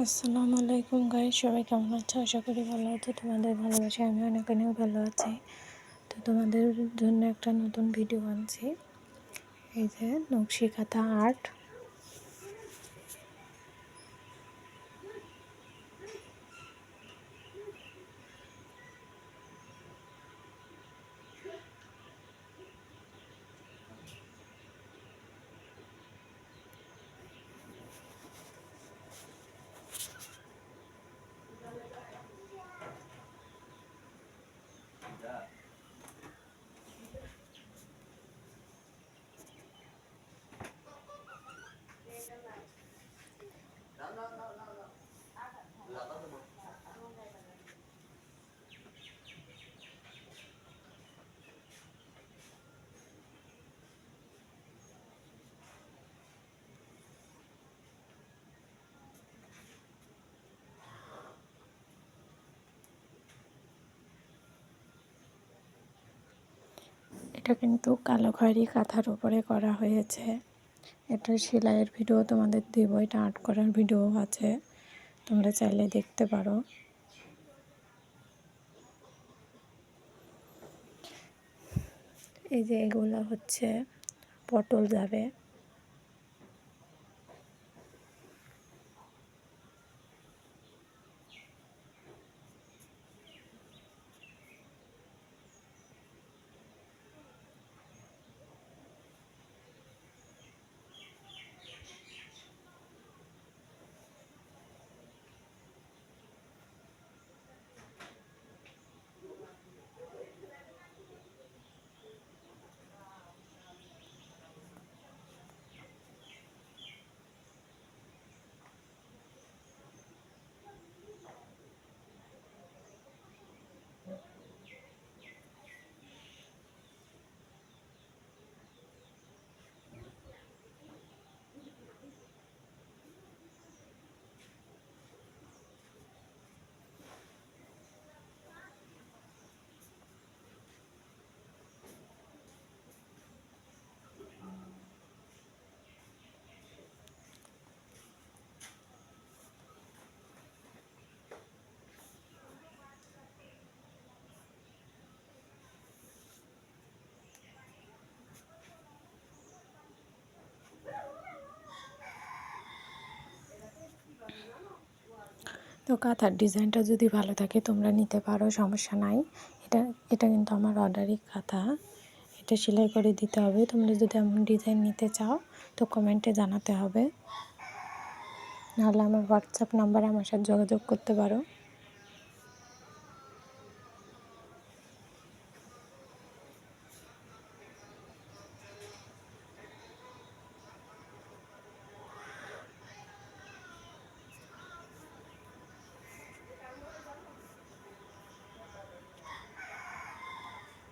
আসসালামু আলাইকুম গাইস, সবাই কেমন আছো? আশা করি ভালো আছো। তোমাদের ভালোবাসায় আমি অনেক অনেক ভালো আছি। তো তোমাদের জন্য একটা নতুন ভিডিও আনছি। এই যে নকশি কাঁথা আর্ট। এটা কিন্তু কালো খয়েরি কাঁথার উপরে করা হয়েছে। এটা সেলাইয়ের ভিডিও তোমাদের দেব, এটা আর্ট করার ভিডিও আছে, তোমরা চাইলে দেখতে পারো। এই যে এগুলো হচ্ছে পটল যাবে। তো কাঁথার ডিজাইনটা যদি ভালো থাকে তোমরা নিতে পারো, সমস্যা নাই। এটা এটা কিন্তু আমার অর্ডারি কাঁথা, এটা সেলাই করে দিতে হবে। তোমরা যদি এমন ডিজাইন নিতে চাও তো কমেন্টে জানাতে হবে, নাহলে আমার হোয়াটসঅ্যাপ নাম্বারে আমার সাথে যোগাযোগ করতে পারো।